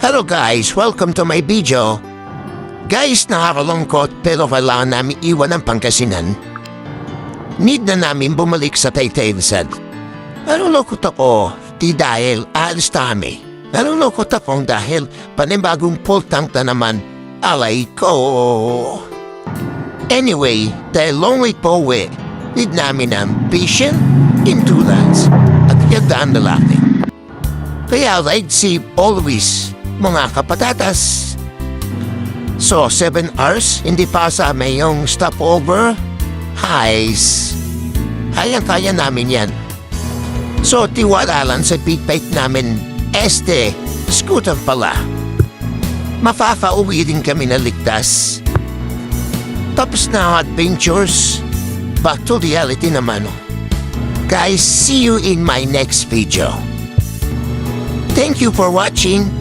Hello guys, welcome to my video. Guys, nakakalungkot pero kailangan namin iwan ang Pangasinan. Need na namin bumalik sa Taytaysan. Nalulungkot ako, di dahil aalis na kami. Nalulungkot ako dahil panibagong full tank na naman alay ko. Anyway, dahil long way po uwi, need namin ang patient, endurance, at gandaan na lalaki. Kaya ride safe always, mga kapatatas. So, 7 hours, hindi pa sa may yung stopover. Highs. Kaya namin yan. So, tiwala lang sa big bike namin, scooter pala. Mapapauwi din kami na ligtas. Tapos na ang adventures. Back to reality naman. Guys, see you in my next video. Thank you for watching.